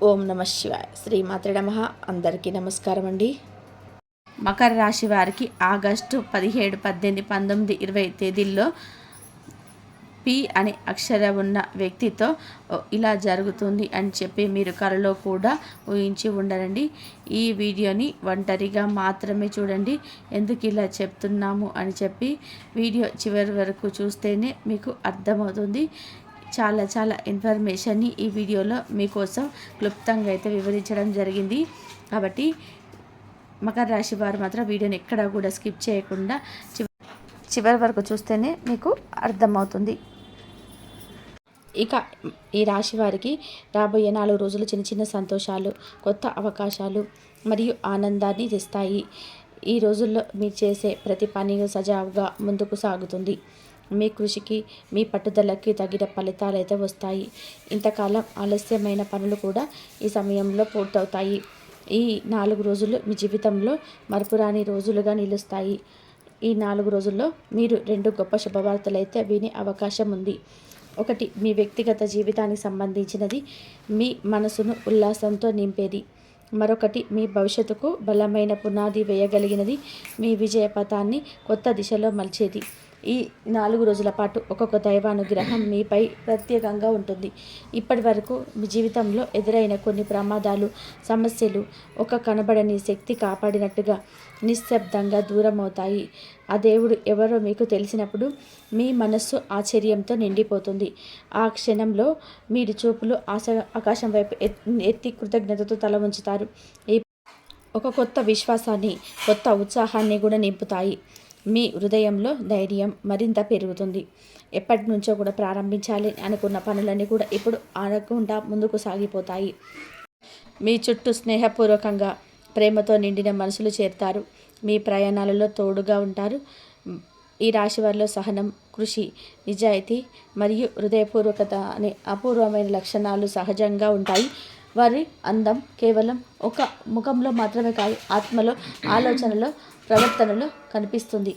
ఓం నమ శివాయ. శ్రీమాత్రే నమః. అందరికీ నమస్కారం అండి. మకర రాశి వారికి ఆగస్టు 17, 18, 19, 20 తేదీల్లో పి అనే అక్షరం ఉన్న వ్యక్తితో ఇలా జరుగుతుంది అని చెప్పి మీరు కలలో కూడా ఊహించి ఉండరండి. ఈ వీడియోని ఒంటరిగా మాత్రమే చూడండి. ఎందుకు ఇలా చెప్తున్నాము అని చెప్పి వీడియో చివరి వరకు చూస్తేనే మీకు అర్థమవుతుంది. చాలా ఇన్ఫర్మేషన్ని ఈ వీడియోలో మీకోసం క్లుప్తంగా అయితే వివరించడం జరిగింది. కాబట్టి మకర రాశి వారు మాత్రం వీడియోని ఎక్కడా కూడా స్కిప్ చేయకుండా చివరి వరకు చూస్తేనే మీకు అర్థమవుతుంది. ఇక ఈ రాశి వారికి రాబోయే 4 రోజులు చిన్న సంతోషాలు, కొత్త అవకాశాలు మరియు ఆనందాన్ని తెస్తాయి. ఈ రోజుల్లో మీరు చేసే ప్రతి పని సజావుగా ముందుకు సాగుతుంది. మీ కృషికి, మీ పట్టుదలకి తగిన ఫలితాలు అయితే వస్తాయి. ఇంతకాలం ఆలస్యమైన పనులు కూడా ఈ సమయంలో పూర్తవుతాయి. ఈ 4 రోజులు మీ జీవితంలో మరపురాని రోజులుగా నిలుస్తాయి. ఈ 4 రోజుల్లో మీరు 2 గొప్ప శుభవార్తలు అయితే వినే అవకాశం ఉంది. ఒకటి మీ వ్యక్తిగత జీవితానికి సంబంధించినది, మీ మనసును ఉల్లాసంతో నింపేది. మరొకటి మీ భవిష్యత్తుకు బలమైన పునాది వేయగలిగినది, మీ విజయ పథాన్ని కొత్త దిశలో మలిచేది. ఈ 4 రోజుల పాటు ఒక్కొక్క దైవానుగ్రహం మీపై ప్రత్యేకంగా ఉంటుంది. ఇప్పటి వరకు మీ జీవితంలో ఎదురైన కొన్ని ప్రమాదాలు, సమస్యలు ఒక కనబడని శక్తి కాపాడినట్టుగా నిశ్శబ్దంగా దూరం అవుతాయి. ఆ దేవుడు ఎవరో మీకు తెలిసినప్పుడు మీ మనస్సు ఆశ్చర్యంతో నిండిపోతుంది. ఆ క్షణంలో మీరు చూపులు ఆకాశం వైపు ఎత్తి కృతజ్ఞతతో తల ఉంచుతారు. ఒక కొత్త విశ్వాసాన్ని, కొత్త ఉత్సాహాన్ని కూడా నింపుతాయి. మీ హృదయంలో ధైర్యం మరింత పెరుగుతుంది. ఎప్పటి నుంచో కూడా ప్రారంభించాలి అనుకున్న పనులన్నీ కూడా ఇప్పుడు ఆగకుండా ముందుకు సాగిపోతాయి. మీ చుట్టూ స్నేహపూర్వకంగా, ప్రేమతో నిండిన మనసులు చేరుతారు. మీ ప్రయాణాలలో తోడుగా ఉంటారు. ఈ రాశి వారిలో సహనం, కృషి, నిజాయితీ మరియు హృదయపూర్వకత అనే అపూర్వమైన లక్షణాలు సహజంగా ఉంటాయి. వారి అందం కేవలం ఒక ముఖంలో మాత్రమే కాదు, ఆత్మలో, ఆలోచనలో, ప్రవర్తనలో కనిపిస్తుంది.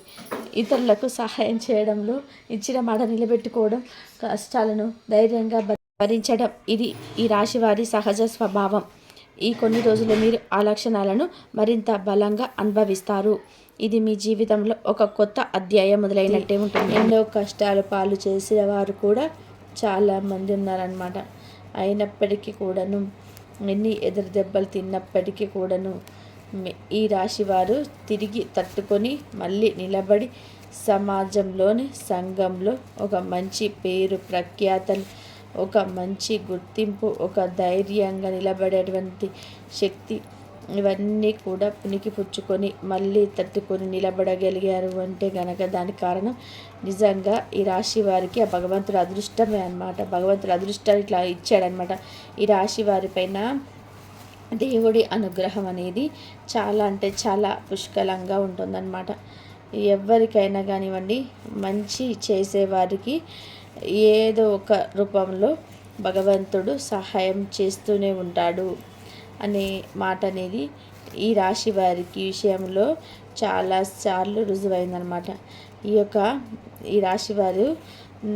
ఇతరులకు సహాయం చేయడంలో, ఇచ్చిన మాట నిలబెట్టుకోవడం, కష్టాలను ధైర్యంగా భరించడం ఇది ఈ రాశి వారి సహజ స్వభావం. ఈ కొన్ని రోజులు మీరు ఆ లక్షణాలను మరింత బలంగా అనుభవిస్తారు. ఇది మీ జీవితంలో ఒక కొత్త అధ్యాయం మొదలైనట్టే ఉంటుంది. ఎన్నో కష్టాలు పాలు చేసిన వారు కూడా చాలామంది ఉన్నారన్నమాట. అయినప్పటికీ కూడాను, ఎన్ని ఎదురు దెబ్బలు తిన్నప్పటికీ కూడాను ఈ రాశి వారు తిరిగి తట్టుకొని మళ్ళీ నిలబడి సమాజంలోని, సంఘంలో ఒక మంచి పేరు ప్రఖ్యాతలు, ఒక మంచి గుర్తింపు, ఒక ధైర్యంగా నిలబడేటువంటి శక్తి, ఇవన్నీ కూడా పుణికిపుచ్చుకొని మళ్ళీ తట్టుకొని నిలబడగలిగారు అంటే గనక దానికి కారణం నిజంగా ఈ రాశి వారికి ఆ భగవంతుడు అదృష్టమే అన్నమాట. భగవంతుడు అదృష్టాన్ని ఇట్లా ఇచ్చాడనమాట. ఈ రాశి వారిపైన దేవుడి అనుగ్రహం అనేది చాలా అంటే చాలా పుష్కలంగా ఉంటుందన్నమాట. ఎవరికైనా కానివ్వండి, మంచి చేసేవారికి ఏదో ఒక రూపంలో భగవంతుడు సహాయం చేస్తూనే ఉంటాడు అనే మాట అనేది ఈ రాశి వారికి విషయంలో చాలాసార్లు రుజువైందనమాట. ఈ రాశి వారు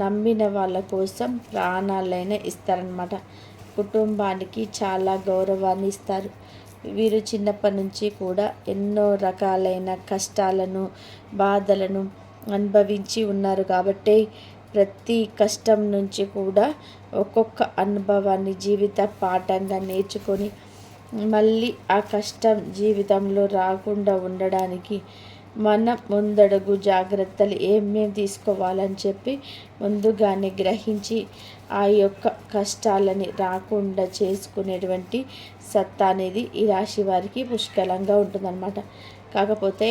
నమ్మిన వాళ్ళ కోసం ప్రాణాలైనా ఇస్తారనమాట. కుటుంబానికి చాలా గౌరవాన్ని ఇస్తారు. వీరు చిన్నప్పటి నుంచి కూడా ఎన్నో రకాలైన కష్టాలను, బాధలను అనుభవించి ఉన్నారు కాబట్టి ప్రతి కష్టం నుంచి కూడా ఒక్కొక్క అనుభవాన్ని జీవిత పాఠంగా నేర్చుకొని మళ్ళీ ఆ కష్టం జీవితంలో రాకుండా ఉండడానికి మన ముందడుగు జాగ్రత్తలు ఏమేమి తీసుకోవాలని చెప్పి ముందుగానే గ్రహించి ఆ యొక్క కష్టాలని రాకుండా చేసుకునేటువంటి సత్తా అనేది ఈ రాశి వారికి పుష్కలంగా ఉంటుందన్నమాట. కాకపోతే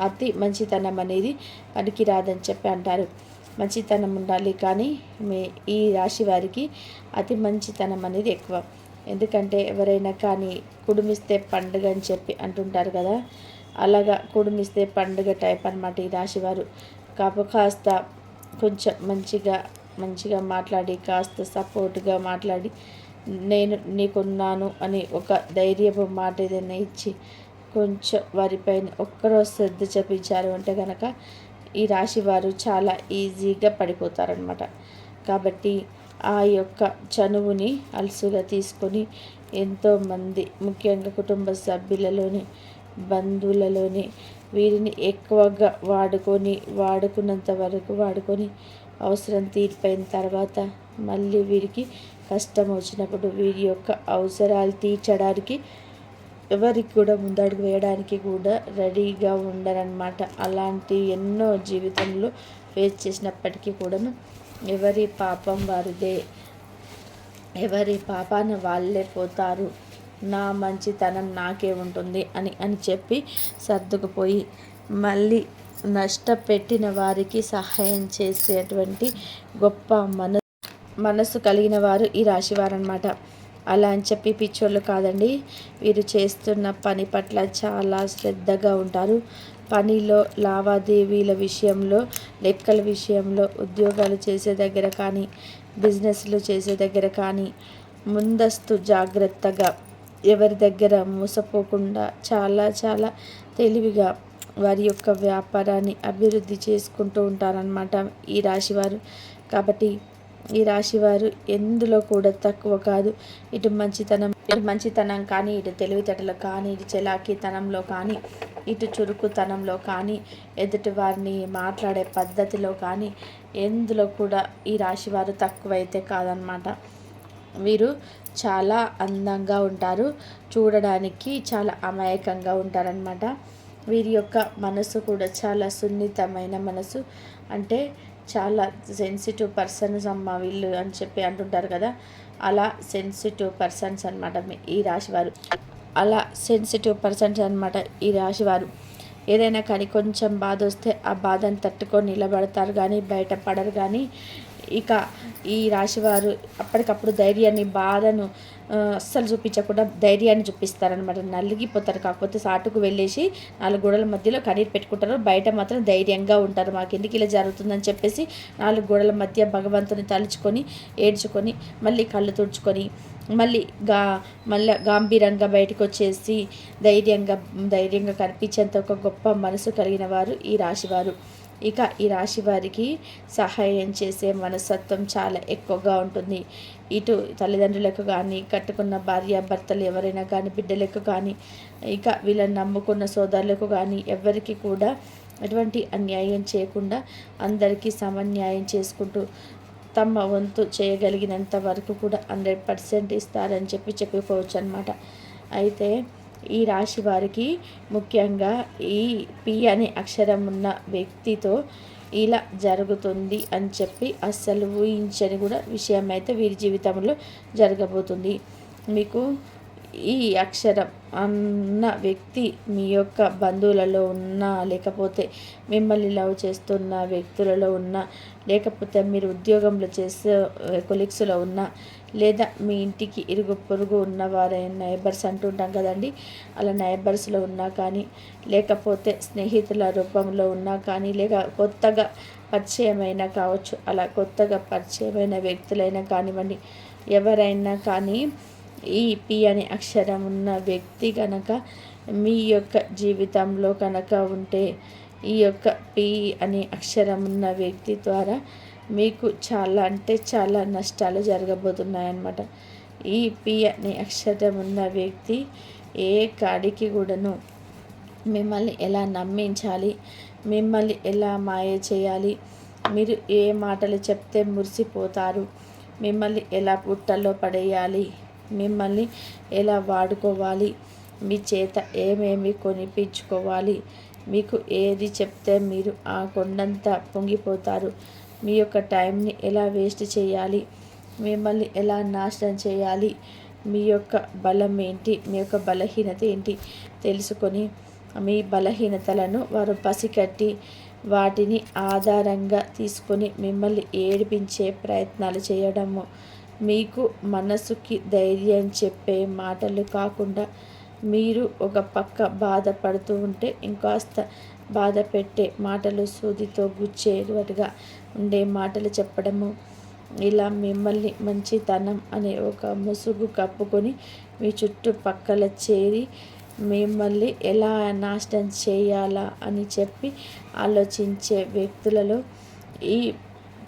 అతి మంచితనం అనేది పనికిరాదని చెప్పి అంటారు. మంచితనం ఉండాలి, కానీ ఈ రాశి వారికి అతి మంచితనం అనేది ఎక్కువ. ఎందుకంటే ఎవరైనా కానీ కుడుమిస్తే పండుగ అని చెప్పి అంటుంటారు కదా, అలాగా కుడుమిస్తే పండుగ టైప్ అన్నమాట ఈ రాశివారు. కాస్త కొంచెం మంచిగా మాట్లాడి, కాస్త సపోర్ట్గా మాట్లాడి, నేను నీకున్నాను అని ఒక ధైర్యపు మాట ఏదైనా ఇచ్చి కొంచెం వారిపైన ఒక్కరోజు శ్రద్ధ చూపించారు అంటే కనుక ఈ రాశి వారు చాలా ఈజీగా పడిపోతారనమాట. కాబట్టి ఆ యొక్క చనువుని అలసుగా తీసుకొని ఎంతోమంది ముఖ్యంగా కుటుంబ సభ్యులలోని బంధువులలోని వీరిని ఎక్కువగా వాడుకున్నంత వరకు వాడుకొని అవసరం తీరిపోయిన తర్వాత మళ్ళీ వీరికి కష్టం వచ్చినప్పుడు వీరి యొక్క అవసరాలు తీర్చడానికి ఎవరికి కూడా ముందడుగు వేయడానికి కూడా రెడీగా ఉండరన్నమాట. అలాంటి ఎన్నో జీవితంలో ఫేస్ చేసినప్పటికీ కూడాను ఎవరి పాపం వారిదే, ఎవరి పాపాన వాళ్ళే పోతారు, నా మంచితనం నాకే ఉంటుంది అని చెప్పి సర్దుకుపోయి మళ్ళీ నష్టపెట్టిన వారికి సహాయం చేసేటువంటి గొప్ప మనసు కలిగిన వారు ఈ రాశివారు అన్నమాట. అలా అని చెప్పి పిచ్చోళ్ళు కాదండి. వీరు చేస్తున్న పని పట్ల చాలా శ్రద్ధగా ఉంటారు. పనిలో, లావాదేవీల విషయంలో, లెక్కల విషయంలో, ఉద్యోగాలు చేసే దగ్గర కానీ, బిజినెస్లు చేసే దగ్గర కానీ ముందస్తు జాగ్రత్తగా, ఎవరి దగ్గర మోసపోకుండా చాలా చాలా తెలివిగా వారి యొక్క వ్యాపారాన్ని అభివృద్ధి చేసుకుంటూ ఉంటారనమాట ఈ రాశివారు. కాబట్టి ఈ రాశివారు ఎందులో కూడా తక్కువ కాదు. ఇటు మంచితనం కానీ, ఇటు తెలివితేటలు కానీ, ఇటు చలాకీతనంలో కానీ, ఇటు చురుకుతనంలో కానీ, ఎదుటి వారిని మాట్లాడే పద్ధతిలో కానీ ఎందులో కూడా ఈ రాశివారు తక్కువైతే కాదనమాట. వీరు చాలా అందంగా ఉంటారు, చూడడానికి చాలా అమాయకంగా ఉంటారనమాట. వీరి యొక్క మనసు కూడా చాలా సున్నితమైన మనసు, అంటే చాలా సెన్సిటివ్ పర్సన్స్ అమ్మ వీళ్ళు అని చెప్పి అంటుంటారు కదా, అలా సెన్సిటివ్ పర్సన్స్ అనమాట ఈ రాశివారు. అలా సెన్సిటివ్ పర్సన్స్ అనమాట ఈ రాశివారు. ఏదైనా కానీ కొంచెం బాధ వస్తే ఆ బాధను తట్టుకొని నిలబడతారు కానీ బయటపడరు. కానీ ఇక ఈ రాశివారు అప్పటికప్పుడు ధైర్యాన్ని, బాధను అస్సలు చూపించకుండా ధైర్యాన్ని చూపిస్తారనమాట. నలిగిపోతారు, కాకపోతే సాటుకు వెళ్ళేసి 4 గోడల మధ్యలో కన్నీరు పెట్టుకుంటారు, బయట మాత్రం ధైర్యంగా ఉంటారు. మాకు ఎందుకు ఇలా జరుగుతుందని చెప్పేసి 4 గోడల మధ్య భగవంతుని తలుచుకొని ఏడ్చుకొని మళ్ళీ కళ్ళు తుడుచుకొని మళ్ళీ గాంభీరంగా బయటకు వచ్చేసి ధైర్యంగా కనిపించేంత ఒక గొప్ప మనసు కలిగిన వారు ఈ రాశివారు. ఇక ఈ రాశి వారికి సహాయం చేసే మనస్తత్వం చాలా ఎక్కువగా ఉంటుంది. ఇటు తల్లిదండ్రులకు కానీ, కట్టుకున్న భార్యాభర్తలు ఎవరైనా కానీ, బిడ్డలకు కానీ, ఇక వీళ్ళని నమ్ముకున్న సోదరులకు కానీ ఎవరికి కూడా ఎటువంటి అన్యాయం చేయకుండా అందరికీ సమన్యాయం చేసుకుంటూ తమ వంతు చేయగలిగినంత వరకు కూడా 100% ఇస్తారని చెప్పుకోవచ్చు అన్నమాట. అయితే ఈ రాశి వారికి ముఖ్యంగా ఈ పి అనే అక్షరం ఉన్న వ్యక్తితో ఇలా జరుగుతుంది అని చెప్పి అస్సలు ఊహించని కూడా విషయం అయితే వీరి జీవితంలో జరగబోతుంది. మీకు ఈ అక్షరం అన్న వ్యక్తి మీ యొక్క బంధువులలో ఉన్నా, లేకపోతే మిమ్మల్ని లవ్ చేస్తున్న వ్యక్తులలో ఉన్నా, లేకపోతే మీరు ఉద్యోగంలో చేసే కొలీగ్స్లో ఉన్నా, లేదా మీ ఇంటికి ఇరుగు పొరుగు ఉన్నవారైనా నైబర్స్ అంటుంటాం కదండి, అలా నైబర్స్లో ఉన్నా కానీ, లేకపోతే స్నేహితుల రూపంలో ఉన్నా కానీ, లేక కొత్తగా పరిచయమైనా కావచ్చు, అలా కొత్తగా పరిచయమైన వ్యక్తులైనా కానివ్వండి, ఎవరైనా కానీ ఈ పి అనే అక్షరం ఉన్న వ్యక్తి కనుక మీ యొక్క జీవితంలో కనుక ఉంటే, ఈ యొక్క పి అనే అక్షరం ఉన్న వ్యక్తి ద్వారా మీకు చాలా అంటే చాలా నష్టాలు జరగబోతున్నాయన్నమాట. ఈ పి అనే అక్షరం ఉన్న వ్యక్తి ఏ కాడికి కూడాను మిమ్మల్ని ఎలా నమ్మించాలి, మిమ్మల్ని ఎలా మాయ చేయాలి, మీరు ఏ మాటలు చెప్తే మురిసిపోతారు, మిమ్మల్ని ఎలా పుట్టల్లో పడేయాలి, మిమ్మల్ని ఎలా వాడుకోవాలి, మీ చేత ఏమేమి కొనిపించుకోవాలి, మీకు ఏది చెప్తే మీరు ఆ కొండంతా పొంగిపోతారు, మీ యొక్క టైంని ఎలా వేస్ట్ చేయాలి, మిమ్మల్ని ఎలా నాశనం చేయాలి, మీ యొక్క బలం ఏంటి, మీ యొక్క బలహీనత ఏంటి తెలుసుకొని మీ బలహీనతలను వారు పసికట్టి వాటిని ఆధారంగా తీసుకొని మిమ్మల్ని ఏడిపించే ప్రయత్నాలు చేయడము, మీకు మనసుకి ధైర్యం చెప్పే మాటలు కాకుండా మీరు ఒక పక్క బాధపడుతూ ఉంటే ఇంకాస్త బాధ పెట్టే మాటలు, సూదితో గుచ్చేటట్టుగా ఉండే మాటలు చెప్పడము, ఇలా మిమ్మల్ని మంచితనం అనే ఒక ముసుగు కప్పుకొని మీ చుట్టుపక్కల చేరి మిమ్మల్ని ఎలా నాశనం చేయాలా అని చెప్పి ఆలోచించే వ్యక్తులలో ఈ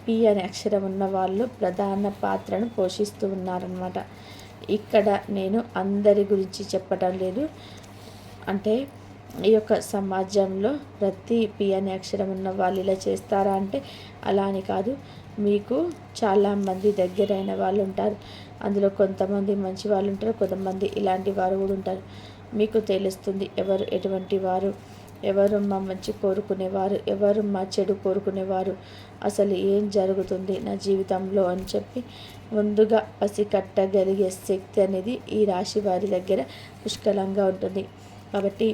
పి అనే అక్షరం ఉన్న వాళ్ళు ప్రధాన పాత్రను పోషిస్తూ ఉన్నారన్నమాట. ఇక్కడ నేను అందరి గురించి చెప్పడం లేదు, అంటే ఈ యొక్క సమాజంలో ప్రతి పి అనే అక్షరం ఉన్న వాళ్ళు ఇలా చేస్తారా అంటే అలా అని కాదు. మీకు చాలామంది దగ్గరైన వాళ్ళు ఉంటారు, అందులో కొంతమంది మంచి వాళ్ళు ఉంటారు, కొంతమంది ఇలాంటి వారు కూడా ఉంటారు. మీకు తెలుస్తుంది ఎవరు ఎటువంటి వారు, ఎవరు మా మంచి కోరుకునేవారు, ఎవరు మా చెడు కోరుకునేవారు, అసలు ఏం జరుగుతుంది నా జీవితంలో అని చెప్పి ముందుగా పసికట్టగలిగే శక్తి అనేది ఈ రాశి వారి దగ్గర పుష్కలంగా ఉంటుంది. కాబట్టి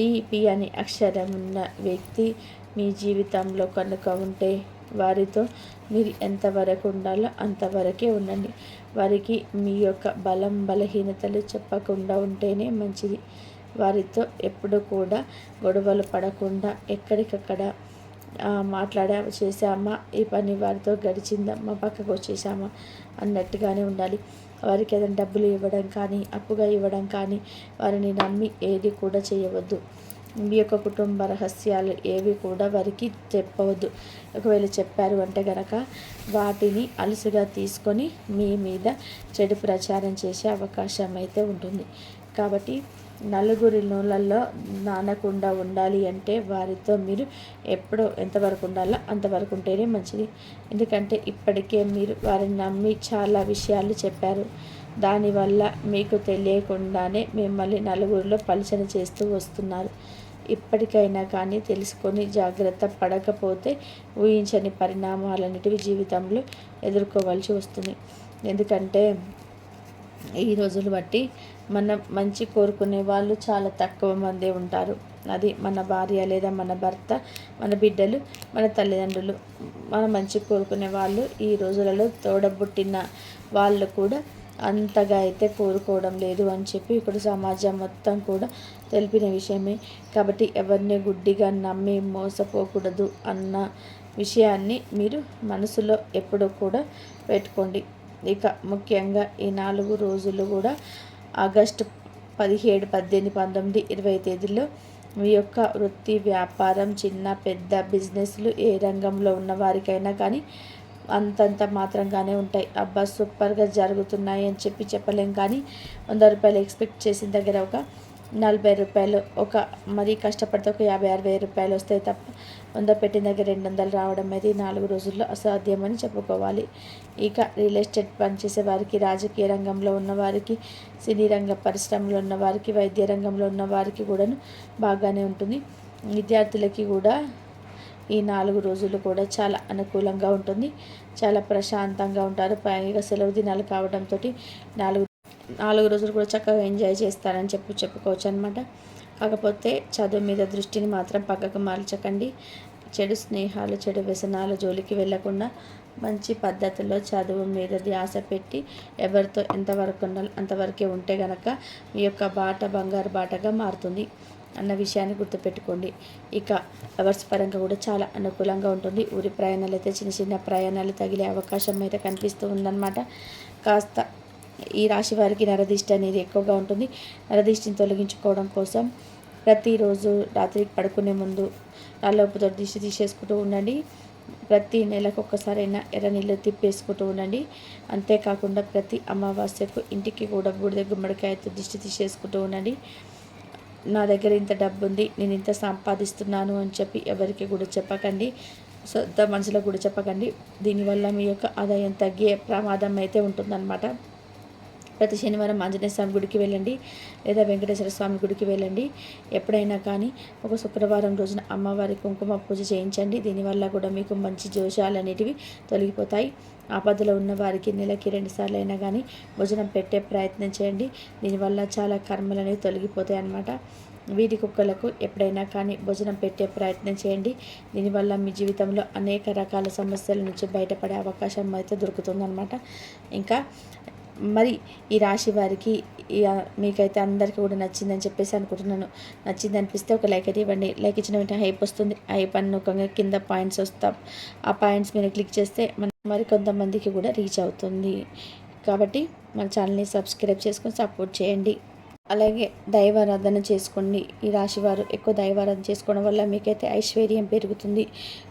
ఈ పి అనే అక్షరం ఉన్న వ్యక్తి మీ జీవితంలో కనుక ఉంటే వారితో మీరు ఎంతవరకు ఉండాలో అంతవరకే ఉండండి. వారికి మీ యొక్క బలహీనతలు చెప్పకుండా ఉంటేనే మంచిది. వారితో ఎప్పుడు కూడా గొడవలు పడకుండా ఎక్కడికక్కడ చేసామా, ఈ పని వారితో గడిచిందమ్మా, పక్కకు వచ్చేసామా అన్నట్టుగానే ఉండాలి. వారికి ఏదైనా డబ్బులు ఇవ్వడం కానీ, అప్పుగా ఇవ్వడం కానీ, వారిని నమ్మి ఏది కూడా చేయవద్దు. మీ యొక్క కుటుంబ రహస్యాలు ఏవి కూడా వారికి చెప్పవద్దు. ఒకవేళ చెప్పారు అంటే గనక వాటిని అలుసుగా తీసుకొని మీ మీద చెడు ప్రచారం చేసే అవకాశం అయితే ఉంటుంది. కాబట్టి నలుగురి నూళ్ళల్లో నానకుండా ఉండాలి అంటే వారితో మీరు ఎప్పుడో ఎంతవరకు ఉండాలో అంతవరకు ఉంటేనే మంచిది. ఎందుకంటే ఇప్పటికే మీరు వారిని నమ్మి చాలా విషయాలు చెప్పారు. దానివల్ల మీకు తెలియకుండానే మిమ్మల్ని నలుగురిలో పలుచన చేస్తూ వస్తున్నారు. ఇప్పటికైనా కానీ తెలుసుకొని జాగ్రత్త పడకపోతే ఊహించని పరిణామాలన్నిటివి జీవితంలో ఎదుర్కోవాల్సి వస్తుంది. ఎందుకంటే ఈ రోజులు బట్టి మనం మంచి కోరుకునే వాళ్ళు చాలా తక్కువ మందే ఉంటారు. అది మన భార్య లేదా మన భర్త, మన బిడ్డలు, మన తల్లిదండ్రులు. మన మంచి కోరుకునే వాళ్ళు ఈ రోజులలో తోడబుట్టిన వాళ్ళు కూడా అంతగా అయితే కోరుకోవడం లేదు అని చెప్పి ఇక్కడ సమాజం మొత్తం కూడా తెలిపిన విషయమే. కాబట్టి ఎవరిని గుడ్డిగా నమ్మి మోసపోకూడదు అన్న విషయాన్ని మీరు మనసులో ఎప్పుడూ కూడా పెట్టుకోండి. ఇక ముఖ్యంగా ఈ 4 రోజులు కూడా ఆగస్టు 17, 18, 19, 20 తేదీల్లో మీ యొక్క వృత్తి, వ్యాపారం, చిన్న పెద్ద బిజినెస్లు ఏ రంగంలో ఉన్న వారికైనా కానీ అంతంత మాత్రంగానే ఉంటాయి. అబ్బా సూపర్గా జరుగుతున్నాయి అని చెప్పి చెప్పలేం, కానీ 100 రూపాయలు ఎక్స్పెక్ట్ చేసిన దగ్గర ఒక 40 రూపాయలు, ఒక మరీ కష్టపడితే ఒక 50,000 రూపాయలు వస్తాయి తప్ప 100 పెట్టిన దగ్గర 200 రావడం అనేది 4 రోజుల్లో అసాధ్యమని చెప్పుకోవాలి. ఇక రియల్ ఎస్టేట్ పనిచేసే వారికి, రాజకీయ రంగంలో ఉన్నవారికి, సినీ రంగ పరిశ్రమలో ఉన్నవారికి, వైద్య రంగంలో ఉన్న వారికి కూడాను బాగానే ఉంటుంది. విద్యార్థులకి కూడా ఈ 4 రోజులు కూడా చాలా అనుకూలంగా ఉంటుంది. చాలా ప్రశాంతంగా ఉంటారు. పైగా సెలవు దినాలు కావడంతో 4 రోజులు కూడా చక్కగా ఎంజాయ్ చేస్తారని చెప్పుకోవచ్చు అనమాట. కాకపోతే చదువు మీద దృష్టిని మాత్రం పక్కకు మార్చకండి. చెడు స్నేహాలు, చెడు వ్యసనాల జోలికి వెళ్లకుండా మంచి పద్ధతిలో చదువు మీద ధ్యాస పెట్టి ఎవరితో ఎంతవరకు ఉండాలో అంతవరకే ఉంటే గనక మీ యొక్క బాట బంగారు బాటగా మారుతుంది అన్న విషయాన్ని గుర్తుపెట్టుకోండి. ఇక లవర్స్ పరంగా కూడా చాలా అనుకూలంగా ఉంటుంది. ఊరి ప్రయాణాలు అయితే చిన్న చిన్న ప్రయాణాలు తగిలే అవకాశం అయితే కనిపిస్తూ ఉందన్నమాట. కాస్త ఈ రాశి వారికి నరదిష్టి అనేది ఎక్కువగా ఉంటుంది. నరదిష్టిని తొలగించుకోవడం కోసం ప్రతిరోజు రాత్రి పడుకునే ముందు నల్లొప్పుతో దిష్టి తీసేసుకుంటూ ఉండండి. ప్రతి నెలకు ఒక్కసారైనా ఎర్ర నీళ్ళు తిప్పేసుకుంటూ ఉండండి. అంతేకాకుండా ప్రతి అమావాస్యకు ఇంటికి కూడా బూడిద గుమ్మడికాయతో దిష్టి తీసేసుకుంటూ ఉండండి. నా దగ్గర ఇంత డబ్బు ఉంది, నేను ఇంత సంపాదిస్తున్నాను అని చెప్పి ఎవరికి కూడా చెప్పకండి. సొంత మనసులో కూడా చెప్పకండి. దీనివల్ల మీ యొక్క ఆదాయం తగ్గే ప్రమాదం అయితే ఉంటుందన్నమాట. ప్రతి శనివారం ఆంజనేయ స్వామి గుడికి వెళ్ళండి, లేదా వెంకటేశ్వర స్వామి గుడికి వెళ్ళండి. ఎప్పుడైనా కానీ ఒక శుక్రవారం రోజున అమ్మవారి కుంకుమ పూజ చేయించండి. దీనివల్ల కూడా మీకు మంచి దోషాలు అనేటివి తొలగిపోతాయి. ఆపదలో ఉన్న వారికి నెలకి 2 సార్లు అయినా కానీ భోజనం పెట్టే ప్రయత్నం చేయండి. దీనివల్ల చాలా కర్మలు అనేవి తొలగిపోతాయి అన్నమాట. వీధి కుక్కలకు ఎప్పుడైనా కానీ భోజనం పెట్టే ప్రయత్నం చేయండి. దీనివల్ల మీ జీవితంలో అనేక రకాల సమస్యల నుంచి బయటపడే అవకాశం అయితే దొరుకుతుందన్నమాట. ఇంకా మరి ఈ రాశి వారికి మీకైతే అందరికీ కూడా నచ్చిందని చెప్పేసి అనుకుంటున్నాను. నచ్చింది అనిపిస్తే ఒక లైక్ అయితే ఇవ్వండి. లైక్ ఇచ్చిన వెంటనే హైప్ వస్తుంది. హైప్ అన్నొకంగా కింద పాయింట్స్ వస్తాం. ఆ పాయింట్స్ మీద క్లిక్ చేస్తే మరి కొంతమందికి కూడా రీచ్ అవుతుంది. కాబట్టి మన ఛానల్ని సబ్స్క్రైబ్ చేసుకొని సపోర్ట్ చేయండి. అలాగే దైవారాధన చేసుకోండి. ఈ రాశివారు ఎక్కువ దైవారాధన చేసుకోవడం వల్ల మీకైతే ఐశ్వర్యం పెరుగుతుంది.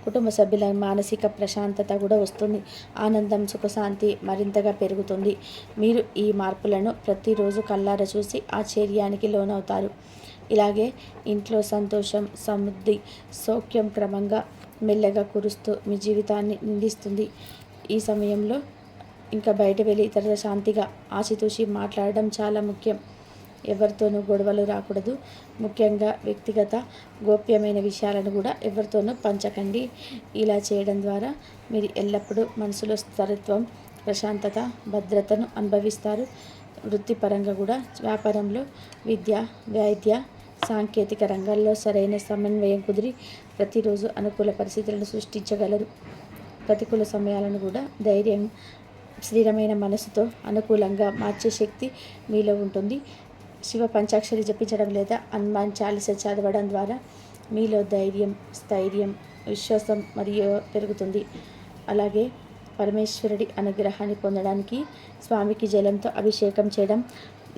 కుటుంబ సభ్యుల మానసిక ప్రశాంతత కూడా వస్తుంది. ఆనందం, సుఖశాంతి మరింతగా పెరుగుతుంది. మీరు ఈ మార్పులను ప్రతిరోజు కళ్ళారా చూసి ఆశ్చర్యానికి లోనవుతారు. ఇలాగే ఇంట్లో సంతోషం, సమృద్ధి, సౌఖ్యం క్రమంగా మెల్లగా కురుస్తూ మీ జీవితాన్ని నిందిస్తుంది. ఈ సమయంలో ఇంకా బయట వెళ్ళి ఇతరుల శాంతిగా ఆచితూచి మాట్లాడడం చాలా ముఖ్యం. ఎవరితోనూ గొడవలు రాకూడదు. ముఖ్యంగా వ్యక్తిగత గోప్యమైన విషయాలను కూడా ఎవరితోనూ పంచకండి. ఇలా చేయడం ద్వారా మీరు ఎల్లప్పుడూ మనసులో స్థిరత్వం, ప్రశాంతత, భద్రతను అనుభవిస్తారు. వృత్తిపరంగా కూడా వ్యాపారంలో, విద్య, వైద్య, సాంకేతిక రంగాల్లో సరైన సమన్వయం కుదిరి ప్రతిరోజు అనుకూల పరిస్థితులను సృష్టించగలరు. ప్రతికూల సమయాలను కూడా ధైర్యం, స్థిరమైన మనసుతో అనుకూలంగా మార్చే శక్తి మీలో ఉంటుంది. శివ పంచాక్షరి జపించడం లేదా హనుమాన్ చాలీస చదవడం ద్వారా మీలో ధైర్యం, స్థైర్యం, విశ్వాసం మరియు పెరుగుతుంది. అలాగే పరమేశ్వరుడి అనుగ్రహాన్ని పొందడానికి స్వామికి జలంతో అభిషేకం చేయడం,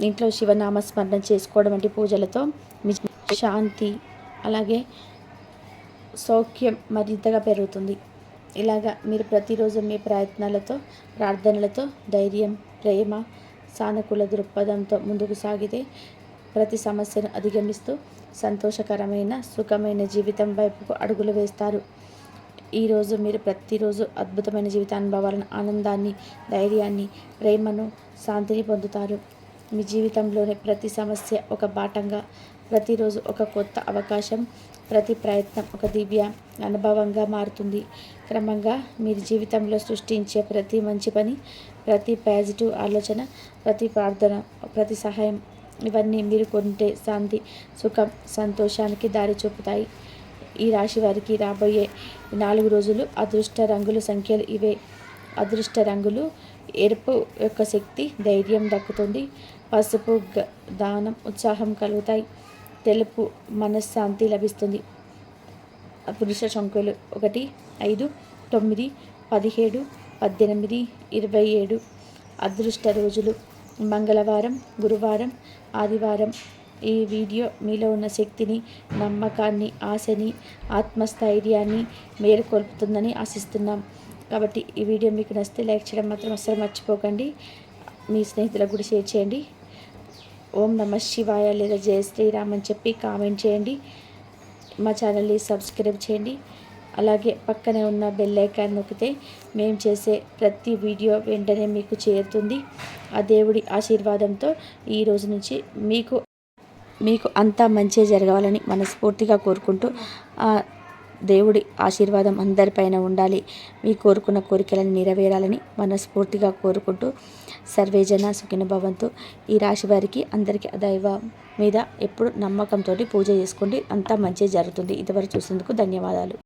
ఇంట్లో శివనామస్మరణ చేసుకోవడం వంటి పూజలతో మీ శాంతి అలాగే సౌఖ్యం మరింతగా పెరుగుతుంది. ఇలాగా మీరు ప్రతిరోజు మీ ప్రయత్నాలతో, ప్రార్థనలతో, ధైర్యం, ప్రేమ, సానుకూల దృక్పథంతో ముందుకు సాగితే ప్రతి సమస్యను అధిగమిస్తూ సంతోషకరమైన, సుఖమైన జీవితం వైపుకు అడుగులు వేస్తారు. ఈరోజు మీరు ప్రతిరోజు అద్భుతమైన జీవితానుభవాలను, ఆనందాన్ని, ధైర్యాన్ని, ప్రేమను, శాంతిని పొందుతారు. మీ జీవితంలోని ప్రతి సమస్య ఒక బాటంగా, ప్రతిరోజు ఒక కొత్త అవకాశం, ప్రతి ప్రయత్నం ఒక దివ్య అనుభవంగా మారుతుంది. క్రమంగా మీరు జీవితంలో సృష్టించే ప్రతి మంచి పని, ప్రతి పాజిటివ్ ఆలోచన, ప్రతి ప్రార్థన, ప్రతి సహాయం ఇవన్నీ మీరు కొంటే శాంతి, సుఖం, సంతోషానికి దారి చూపుతాయి. ఈ రాశి వారికి రాబోయే 4 రోజులు అదృష్ట రంగుల సంఖ్యలు ఇవే. అదృష్ట రంగులు ఎరుపు యొక్క శక్తి, ధైర్యం దక్కుతుంది. పసుపు, దానం, ఉత్సాహం కలుగుతాయి. తెలుపు, మనశ్శాంతి లభిస్తుంది. పురుష సంఖ్యలు 1, 5, 9, 17, 18, 27. అదృష్ట రోజులు మంగళవారం, గురువారం, ఆదివారం. ఈ వీడియో మీలో ఉన్న శక్తిని, నమ్మకాన్ని, ఆశని, ఆత్మస్థైర్యాన్ని మేలుకొల్పుతుందని ఆశిస్తున్నాం. కాబట్టి ఈ వీడియో మీకు నచ్చితే లైక్ చేయడం మాత్రం అస్సలు మర్చిపోకండి. మీ స్నేహితులకు కూడా షేర్ చేయండి. ఓం నమః శివాయ లేదా జయ శ్రీరామ్ అని చెప్పి కామెంట్ చేయండి. మా ఛానల్ని సబ్స్క్రైబ్ చేయండి. అలాగే పక్కనే ఉన్న బెల్ ఐకాన్ నొక్కితే మేము చేసే ప్రతి వీడియో వెంటనే మీకు చేరుతుంది. ఆ దేవుడి ఆశీర్వాదంతో ఈ రోజు నుంచి మీకు అంతా మంచి జరగాలని మనస్ఫూర్తిగా కోరుకుంటూ ఆ దేవుడి ఆశీర్వాదం అందరిపైన ఉండాలి. మీ కోరుకున్న కోరికలను నెరవేరాలని మనస్ఫూర్తిగా కోరుకుంటూ సర్వేజన సుఖినో భవంతు. ఈ రాశి వారికి అందరికీ దైవం మీద ఎప్పుడు నమ్మకంతో పూజ చేసుకోండి. అంతా మంచి జరుగుతుంది. ఇంతవరకు చూసేందుకు ధన్యవాదాలు.